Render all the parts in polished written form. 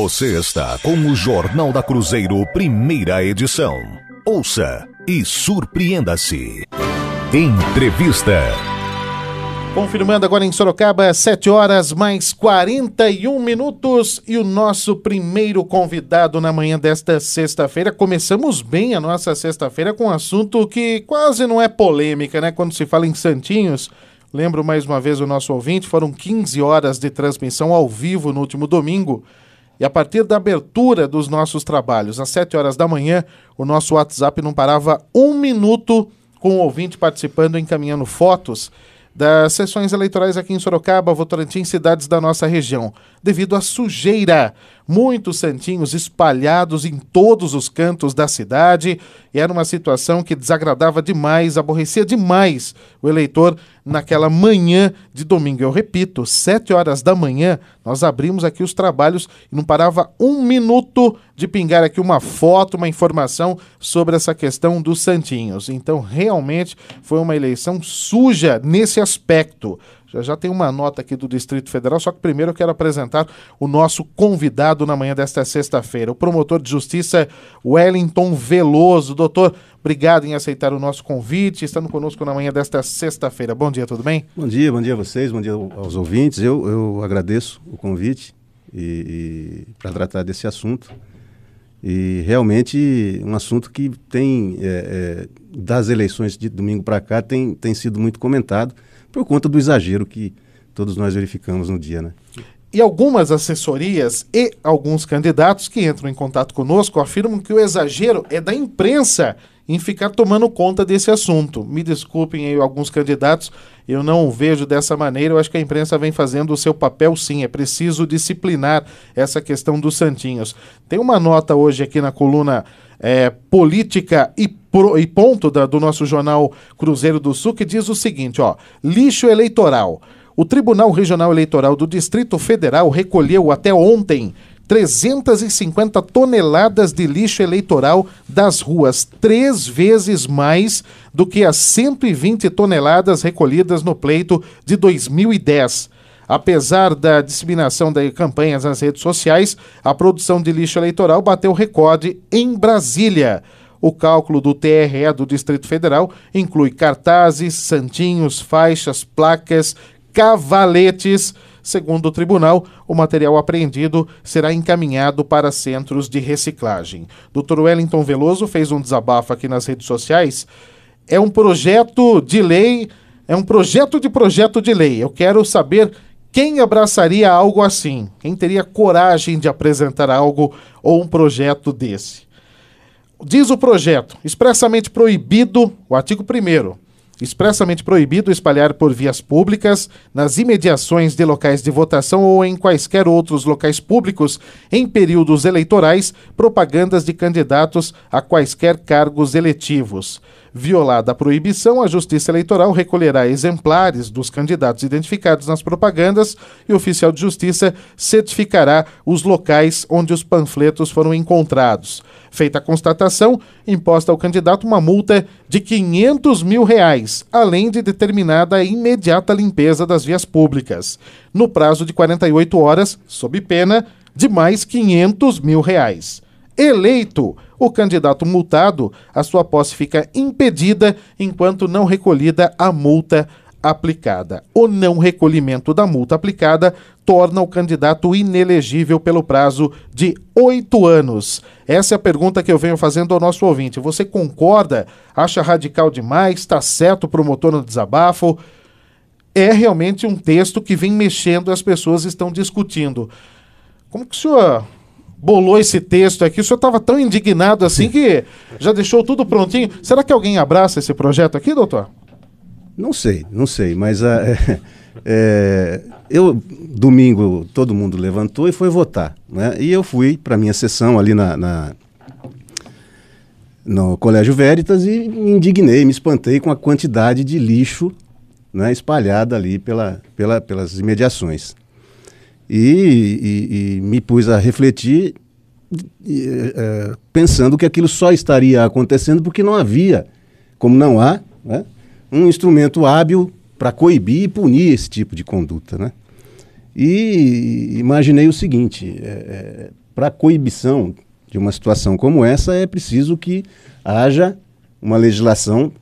Você está com o Jornal da Cruzeiro, primeira edição. Ouça e surpreenda-se. Entrevista. Confirmando agora em Sorocaba, 7h mais 41 e o nosso primeiro convidado na manhã desta sexta-feira. Começamos bem a nossa sexta-feira com um assunto que quase não é polêmica, né? Quando se fala em Santinhos, lembro mais uma vez o nosso ouvinte, foram 15 horas de transmissão ao vivo no último domingo. E a partir da abertura dos nossos trabalhos, às 7 horas da manhã, o nosso WhatsApp não parava um minuto com o ouvinte participando, encaminhando fotos das sessões eleitorais aqui em Sorocaba, Votorantim, cidades da nossa região, devido à sujeira. Muitos santinhos espalhados em todos os cantos da cidade, e era uma situação que desagradava demais, aborrecia demais o eleitor naquela manhã de domingo. Eu repito, 7 horas da manhã, nós abrimos aqui os trabalhos e não parava um minuto de pingar aqui uma foto, uma informação sobre essa questão dos santinhos. Então, realmente, foi uma eleição suja nesse aspecto. Já tem uma nota aqui do Distrito Federal, só que primeiro eu quero apresentar o nosso convidado na manhã desta sexta-feira, o promotor de justiça Wellington Veloso. Doutor, obrigado em aceitar o nosso convite, estando conosco na manhã desta sexta-feira. Bom dia, tudo bem? Bom dia a vocês, bom dia aos ouvintes. Eu agradeço o convite para tratar desse assunto. E realmente um assunto que tem, das eleições de domingo para cá, tem sido muito comentado, por conta do exagero que todos nós verificamos no dia, né? E algumas assessorias e alguns candidatos que entram em contato conosco afirmam que o exagero é da imprensa em ficar tomando conta desse assunto. Me desculpem aí alguns candidatos, eu não o vejo dessa maneira, eu acho que a imprensa vem fazendo o seu papel sim, é preciso disciplinar essa questão dos santinhos. Tem uma nota hoje aqui na coluna Política e Ponto do nosso jornal Cruzeiro do Sul, que diz o seguinte, lixo eleitoral. O Tribunal Regional Eleitoral do Distrito Federal recolheu até ontem 350 toneladas de lixo eleitoral das ruas, 3 vezes mais do que as 120 toneladas recolhidas no pleito de 2010. Apesar da disseminação de campanhas nas redes sociais, a produção de lixo eleitoral bateu recorde em Brasília. O cálculo do TRE do Distrito Federal inclui cartazes, santinhos, faixas, placas, cavaletes. Segundo o tribunal, o material apreendido será encaminhado para centros de reciclagem. Dr. Wellington Veloso fez um desabafo aqui nas redes sociais. É um projeto de lei, projeto de lei. Eu quero saber quem abraçaria algo assim, quem teria coragem de apresentar algo ou um projeto desse. Diz o projeto, expressamente proibido, o artigo 1º, expressamente proibido espalhar por vias públicas, nas imediações de locais de votação ou em quaisquer outros locais públicos, em períodos eleitorais, propagandas de candidatos a quaisquer cargos eletivos. Violada a proibição, a Justiça Eleitoral recolherá exemplares dos candidatos identificados nas propagandas e o oficial de justiça certificará os locais onde os panfletos foram encontrados. Feita a constatação, imposta ao candidato uma multa de R$500 mil, além de determinada a imediata limpeza das vias públicas, no prazo de 48 horas, sob pena de mais R$500 mil. Eleito o candidato multado, a sua posse fica impedida enquanto não recolhida a multa aplicada. O não recolhimento da multa aplicada torna o candidato inelegível pelo prazo de 8 anos. Essa é a pergunta que eu venho fazendo ao nosso ouvinte. Você concorda? Acha radical demais? Está certo o promotor no desabafo? É realmente um texto que vem mexendo e as pessoas estão discutindo. Como que o senhor bolou esse texto aqui? O senhor estava tão indignado assim que já deixou tudo prontinho. Será que alguém abraça esse projeto aqui, doutor? Não sei, mas domingo todo mundo levantou e foi votar, né? E eu fui para minha sessão ali no Colégio Veritas e me indignei, me espantei com a quantidade de lixo, né, espalhada ali pelas imediações. E me pus a refletir, pensando que aquilo só estaria acontecendo porque não havia, como não há, né, um instrumento hábil para coibir e punir esse tipo de conduta, né? E imaginei o seguinte, para a coibição de uma situação como essa, é preciso que haja uma legislação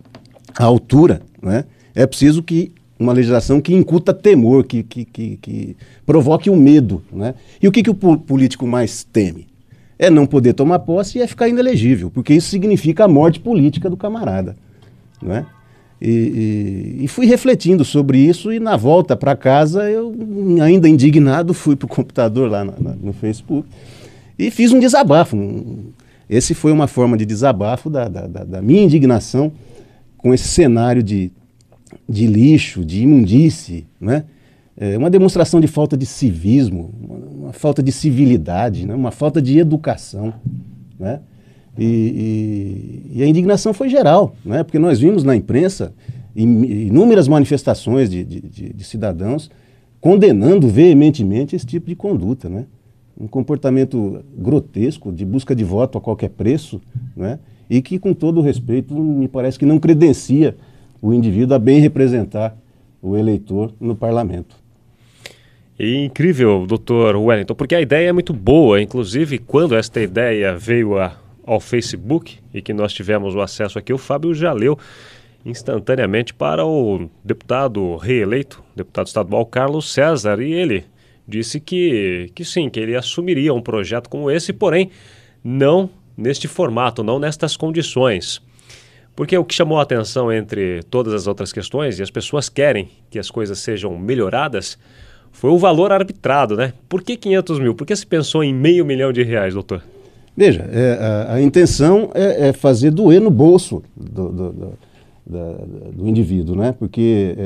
à altura, né? É preciso que uma legislação que incuta temor, que provoque o medo, né? E o que o político mais teme? É não poder tomar posse e é ficar inelegível, porque isso significa a morte política do camarada, não é? E fui refletindo sobre isso, e na volta para casa, eu, ainda indignado, fui para o computador lá no Facebook e fiz um desabafo. Esse foi uma forma de desabafo da minha indignação com esse cenário de lixo, de imundície, né? Uma demonstração de falta de civismo, uma falta de civilidade, né? Uma falta de educação, né? E a indignação foi geral, né? Porque nós vimos na imprensa inúmeras manifestações de cidadãos condenando veementemente esse tipo de conduta, né? Um comportamento grotesco de busca de voto a qualquer preço, né? E que, com todo o respeito, me parece que não credencia o indivíduo a bem representar o eleitor no parlamento. E incrível, doutor Wellington, porque a ideia é muito boa. Inclusive, quando esta ideia veio ao Facebook e que nós tivemos o acesso aqui, o Fábio já leu instantaneamente para o deputado reeleito, deputado estadual Carlos César, e ele disse que sim, que ele assumiria um projeto como esse, porém não neste formato, não nestas condições. Porque o que chamou a atenção entre todas as outras questões, e as pessoas querem que as coisas sejam melhoradas, foi o valor arbitrado, né? Por que 500 mil? Por que se pensou em R$500 mil, doutor? Veja, a intenção é fazer doer no bolso do indivíduo, né? Porque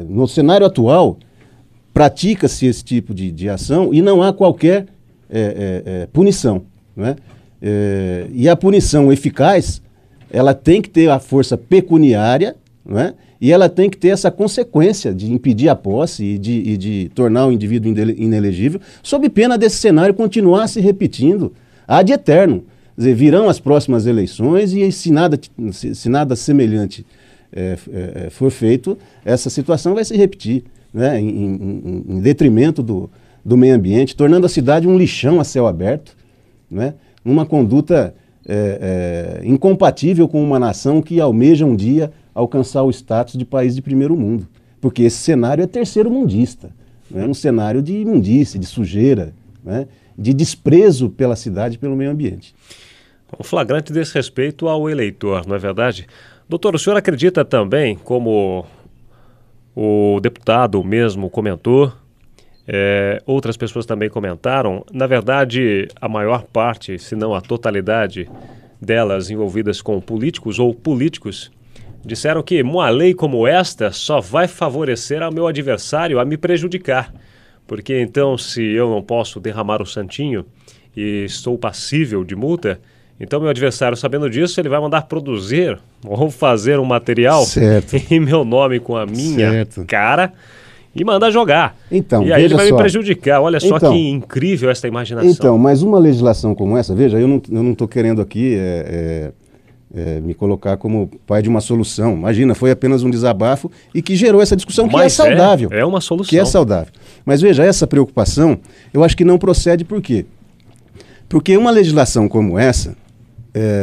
no cenário atual pratica-se esse tipo de ação e não há qualquer punição, né? E a punição eficaz, ela tem que ter a força pecuniária, né? E ela tem que ter essa consequência de impedir a posse e de tornar o indivíduo inelegível, sob pena desse cenário continuar se repetindo ad eterno. Quer dizer, virão as próximas eleições e se nada semelhante for feito, essa situação vai se repetir, né? Em detrimento do meio ambiente, tornando a cidade um lixão a céu aberto, né? Uma conduta incompatível com uma nação que almeja um dia alcançar o status de país de primeiro mundo. Porque esse cenário é terceiro mundista, né? Um cenário de imundície, de sujeira, né? De desprezo pela cidade e pelo meio ambiente. Um flagrante desrespeito ao eleitor, não é verdade? Doutor, o senhor acredita também, como o deputado mesmo comentou, outras pessoas também comentaram, na verdade, a maior parte, se não a totalidade delas envolvidas com políticos ou políticos, disseram que uma lei como esta só vai favorecer ao meu adversário a me prejudicar. Porque então, se eu não posso derramar o santinho e estou passível de multa, então meu adversário, sabendo disso, ele vai mandar produzir ou fazer um material em meu nome com a minha cara e mandar jogar. Então, e aí ele vai me prejudicar. Olha só que incrível essa imaginação. Então, mas uma legislação como essa, veja, eu não estou querendo aqui me colocar como pai de uma solução. Imagina, foi apenas um desabafo e que gerou essa discussão que é saudável. É uma solução. Que é saudável. Mas veja, essa preocupação, eu acho que não procede por quê? Porque uma legislação como essa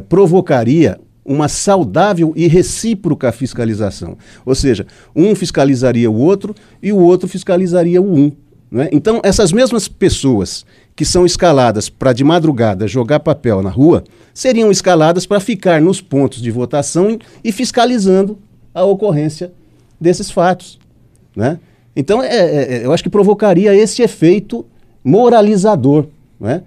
provocaria uma saudável e recíproca fiscalização. Ou seja, um fiscalizaria o outro e o outro fiscalizaria o um. Né? Então, essas mesmas pessoas que são escaladas para de madrugada jogar papel na rua, seriam escaladas para ficar nos pontos de votação e fiscalizando a ocorrência desses fatos, né? Então, eu acho que provocaria esse efeito moralizador, né?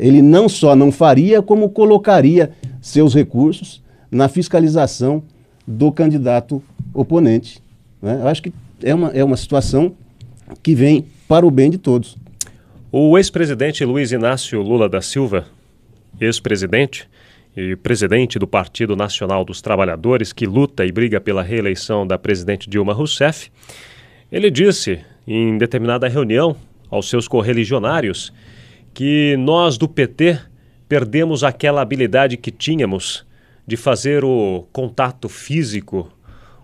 Ele não só não faria, como colocaria seus recursos na fiscalização do candidato oponente, né? Eu acho que é uma situação que vem para o bem de todos. O ex-presidente Luiz Inácio Lula da Silva, ex-presidente e presidente do Partido Nacional dos Trabalhadores, que luta e briga pela reeleição da presidente Dilma Rousseff, ele disse em determinada reunião aos seus correligionários que nós do PT perdemos aquela habilidade que tínhamos de fazer o contato físico,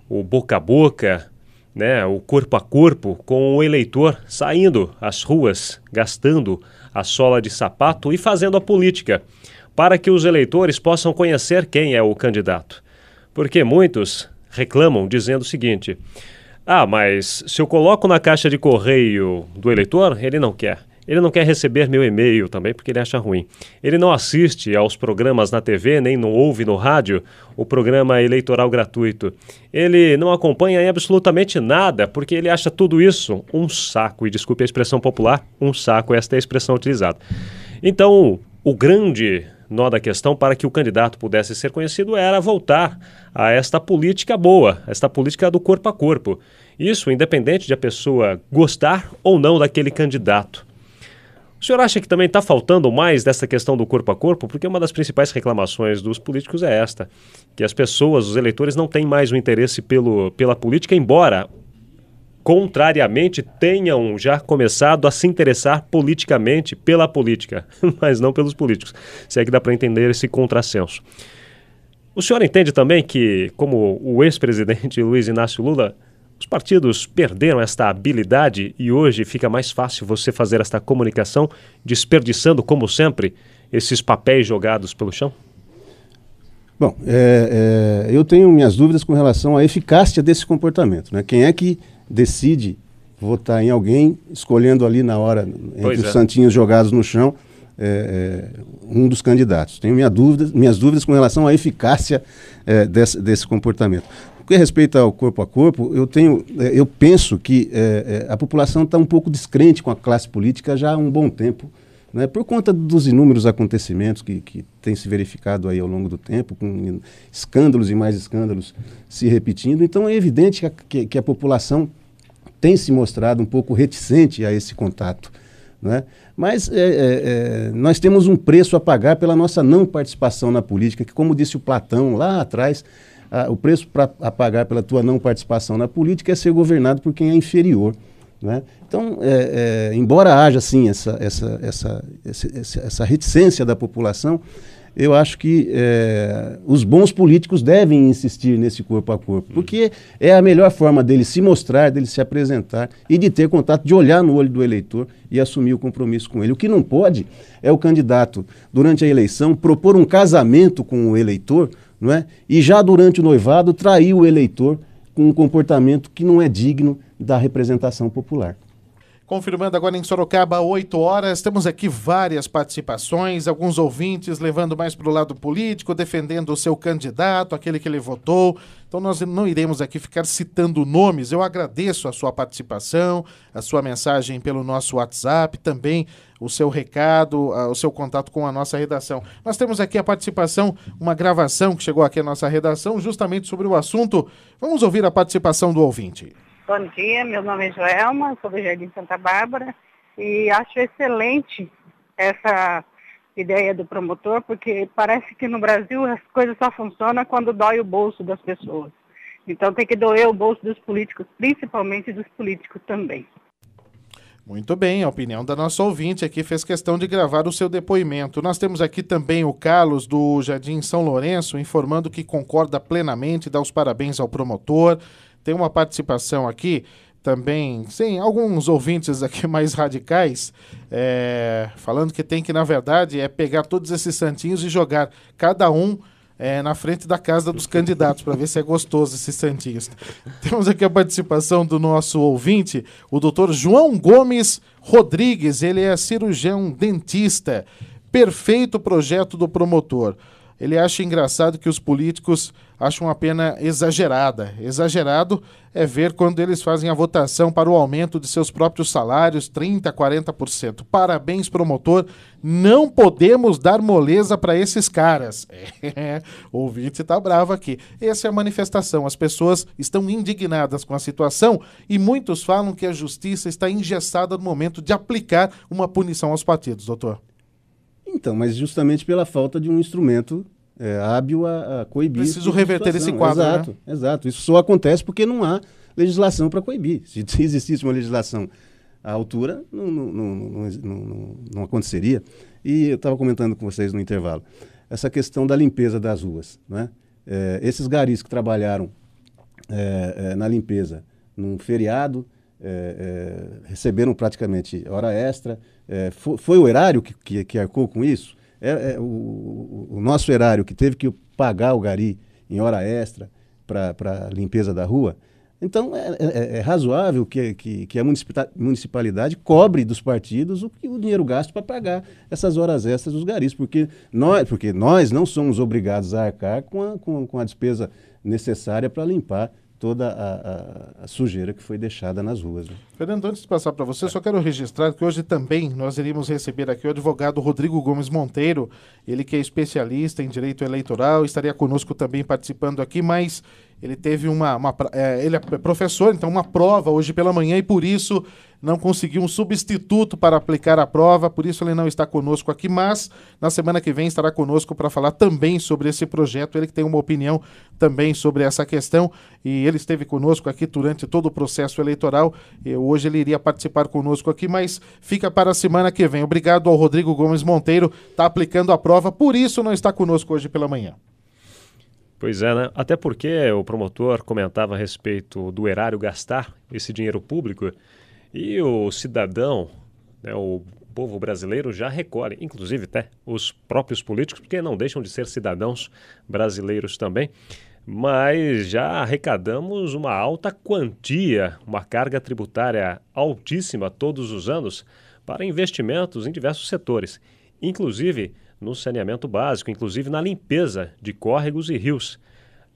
o boca a boca, né, o corpo a corpo com o eleitor, saindo às ruas, gastando a sola de sapato e fazendo a política, para que os eleitores possam conhecer quem é o candidato. Porque muitos reclamam dizendo o seguinte: ah, mas se eu coloco na caixa de correio do eleitor, ele não quer. Ele não quer receber meu e-mail também porque ele acha ruim. Ele não assiste aos programas na TV, nem não ouve no rádio o programa eleitoral gratuito. Ele não acompanha em absolutamente nada porque ele acha tudo isso um saco. E desculpe a expressão popular, um saco, esta é a expressão utilizada. Então, o grande nó da questão para que o candidato pudesse ser conhecido era voltar a esta política boa, esta política do corpo a corpo. Isso independente de a pessoa gostar ou não daquele candidato. O senhor acha que também está faltando mais dessa questão do corpo a corpo? Porque uma das principais reclamações dos políticos é esta, que as pessoas, os eleitores, não têm mais o interesse pela política, embora, contrariamente, tenham já começado a se interessar politicamente pela política, mas não pelos políticos. Se é que dá para entender esse contrassenso. O senhor entende também que, como o ex-presidente Luiz Inácio Lula, os partidos perderam esta habilidade e hoje fica mais fácil você fazer esta comunicação, desperdiçando, como sempre, esses papéis jogados pelo chão? Bom, eu tenho minhas dúvidas com relação à eficácia desse comportamento, né? Quem é que decide votar em alguém, escolhendo ali na hora, entre os santinhos jogados no chão, um dos candidatos? Tenho minhas dúvidas com relação à eficácia desse comportamento. Com respeito ao corpo a corpo, eu penso que a população está um pouco descrente com a classe política já há um bom tempo, né, por conta dos inúmeros acontecimentos que têm se verificado aí ao longo do tempo, com escândalos e mais escândalos se repetindo. Então é evidente que a população tem se mostrado um pouco reticente a esse contato, né? Mas nós temos um preço a pagar pela nossa não participação na política, que, como disse o Platão lá atrás, o preço a pagar pela tua não participação na política é ser governado por quem é inferior, né? Então, embora haja, sim, essa reticência da população, eu acho que os bons políticos devem insistir nesse corpo a corpo, porque é a melhor forma dele se mostrar, dele se apresentar e de ter contato, de olhar no olho do eleitor e assumir o compromisso com ele. O que não pode é o candidato, durante a eleição, propor um casamento com o eleitor, não é? E já durante o noivado trair o eleitor com um comportamento que não é digno da representação popular. Confirmando agora em Sorocaba, 8 horas, temos aqui várias participações, alguns ouvintes levando mais para o lado político, defendendo o seu candidato, aquele que ele votou. Então nós não iremos aqui ficar citando nomes. Eu agradeço a sua participação, a sua mensagem pelo nosso WhatsApp, também o seu recado, o seu contato com a nossa redação. Nós temos aqui a participação, uma gravação que chegou aqui à nossa redação, justamente sobre o assunto. Vamos ouvir a participação do ouvinte. Bom dia, meu nome é Joelma, sou do Jardim Santa Bárbara e acho excelente essa ideia do promotor, porque parece que no Brasil as coisas só funcionam quando dói o bolso das pessoas. Então tem que doer o bolso dos políticos, principalmente dos políticos também. Muito bem, a opinião da nossa ouvinte aqui fez questão de gravar o seu depoimento. Nós temos aqui também o Carlos do Jardim São Lourenço, informando que concorda plenamente, dá os parabéns ao promotor. Tem uma participação aqui também, sim, alguns ouvintes aqui mais radicais, falando que tem que, na verdade, pegar todos esses santinhos e jogar cada um na frente da casa dos candidatos, para ver se é gostoso esses santinhos. Temos aqui a participação do nosso ouvinte, o doutor João Gomes Rodrigues, ele é cirurgião dentista. Perfeito projeto do promotor. Ele acha engraçado que os políticos acham a pena exagerada. Exagerado é ver quando eles fazem a votação para o aumento de seus próprios salários, 30%, 40%. Parabéns, promotor. Não podemos dar moleza para esses caras. O ouvinte está bravo aqui. Essa é a manifestação. As pessoas estão indignadas com a situação e muitos falam que a justiça está engessada no momento de aplicar uma punição aos partidos, doutor. Então, mas justamente pela falta de um instrumento hábil a coibir. Preciso reverter esse quadro, exato, né? Exato. Isso só acontece porque não há legislação para coibir. Se existisse uma legislação à altura, não aconteceria. E eu estava comentando com vocês no intervalo, essa questão da limpeza das ruas, né? Esses garis que trabalharam na limpeza num feriado, receberam praticamente hora extra. Foi o erário que arcou com isso? O nosso erário que teve que pagar o gari em hora extra para limpeza da rua. Então, é razoável que a municipalidade cobre dos partidos o dinheiro gasto para pagar essas horas extras dos garis, porque nós não somos obrigados a arcar com a despesa necessária para limpar toda a sujeira que foi deixada nas ruas. Né? Fernando, antes de passar para você, só quero registrar que hoje também nós iríamos receber aqui o advogado Rodrigo Gomes Monteiro, ele que é especialista em direito eleitoral, estaria conosco também participando aqui, mas ele teve ele é professor, então uma prova hoje pela manhã e por isso não conseguiu um substituto para aplicar a prova, por isso ele não está conosco aqui, mas na semana que vem estará conosco para falar também sobre esse projeto, ele que tem uma opinião também sobre essa questão e ele esteve conosco aqui durante todo o processo eleitoral e hoje ele iria participar conosco aqui, mas fica para a semana que vem. Obrigado ao Rodrigo Gomes Monteiro, está aplicando a prova, por isso não está conosco hoje pela manhã. Pois é, né? Até porque o promotor comentava a respeito do erário gastar esse dinheiro público e o cidadão, né, o povo brasileiro já recolhe, inclusive até os próprios políticos, porque não deixam de ser cidadãos brasileiros também, mas já arrecadamos uma alta quantia, uma carga tributária altíssima todos os anos para investimentos em diversos setores, inclusive no saneamento básico, inclusive na limpeza de córregos e rios.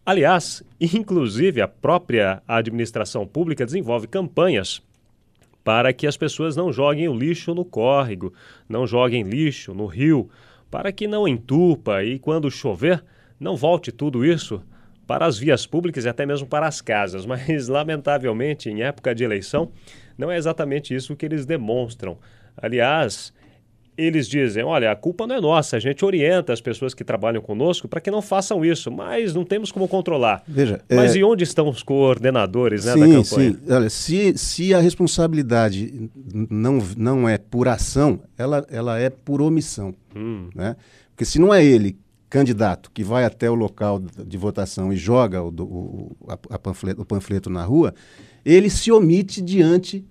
Aliás, inclusive a própria administração pública desenvolve campanhas para que as pessoas não joguem o lixo no córrego, não joguem lixo no rio, para que não entupa e quando chover não volte tudo isso para as vias públicas e até mesmo para as casas. Mas, lamentavelmente, em época de eleição, não é exatamente isso que eles demonstram. Aliás, eles dizem, olha, a culpa não é nossa, a gente orienta as pessoas que trabalham conosco para que não façam isso, mas não temos como controlar. Veja, mas e onde estão os coordenadores, né, sim, da campanha? Sim, olha, se a responsabilidade não é por ação, ela é por omissão. Né? Porque se não é ele, candidato, que vai até o local de votação e joga o panfleto na rua, ele se omite diante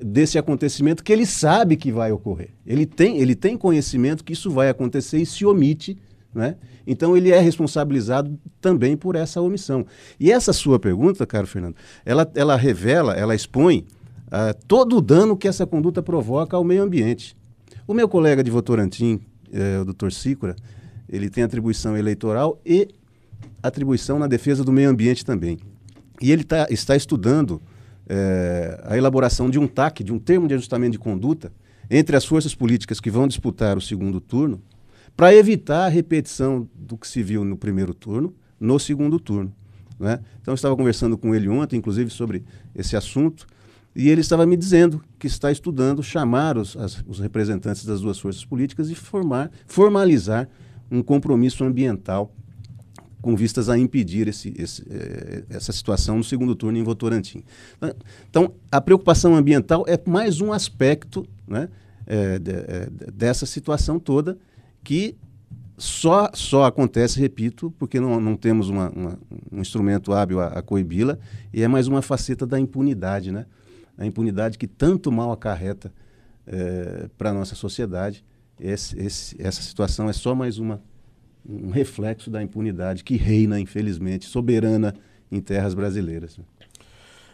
desse acontecimento que ele sabe que vai ocorrer. Ele tem conhecimento que isso vai acontecer e se omite, né? Então ele é responsabilizado também por essa omissão. E essa sua pergunta, caro Fernando, ela revela, ela expõe todo o dano que essa conduta provoca ao meio ambiente. O meu colega de Votorantim, o Dr. Cícora, ele tem atribuição eleitoral e atribuição na defesa do meio ambiente também. E ele está estudando a elaboração de um TAC, de um termo de ajustamento de conduta, entre as forças políticas que vão disputar o segundo turno, para evitar a repetição do que se viu no primeiro turno, no segundo turno. Né? Então, eu estava conversando com ele ontem, inclusive, sobre esse assunto, e ele estava me dizendo que está estudando chamar os representantes das duas forças políticas e formalizar um compromisso ambiental com vistas a impedir essa situação no segundo turno em Votorantim. Então, a preocupação ambiental é mais um aspecto, né, dessa situação toda que só acontece, repito, porque não temos um instrumento hábil a coibi-la, e é mais uma faceta da impunidade, né? A impunidade que tanto mal acarreta para a nossa sociedade. Essa situação é só mais um reflexo da impunidade que reina, infelizmente, soberana em terras brasileiras.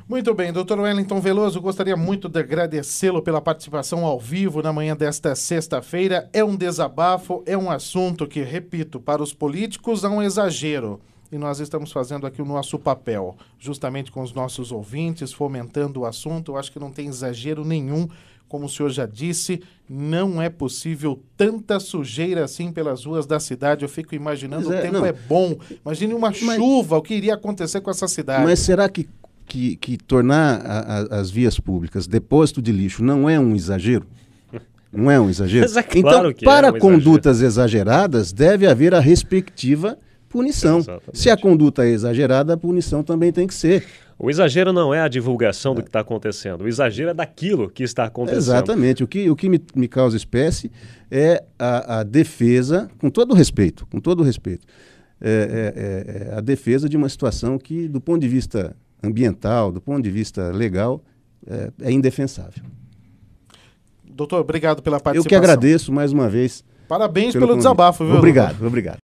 Muito bem, Dr. Wellington Veloso, gostaria muito de agradecê-lo pela participação ao vivo na manhã desta sexta-feira. É um desabafo, é um assunto que, repito, para os políticos é um exagero. E nós estamos fazendo aqui o nosso papel, justamente com os nossos ouvintes, fomentando o assunto. Eu acho que não tem exagero nenhum. Como o senhor já disse, não é possível tanta sujeira assim pelas ruas da cidade. Eu fico imaginando, o tempo é bom. Imagine uma chuva, o que iria acontecer com essa cidade. Mas será que tornar as vias públicas depósito de lixo não é um exagero? Não é um exagero? Mas é claro então, que para é um condutas exageradas, deve haver a respectiva punição. Exatamente. Se a conduta é exagerada, a punição também tem que ser. O exagero não é a divulgação do que está acontecendo. O exagero é daquilo que está acontecendo. Exatamente. O que me causa espécie é a defesa, com todo respeito, a defesa de uma situação que, do ponto de vista ambiental, do ponto de vista legal, é indefensável. Doutor, obrigado pela participação. Eu que agradeço mais uma vez. Parabéns pelo convite. desabafo, viu? Obrigado, obrigado.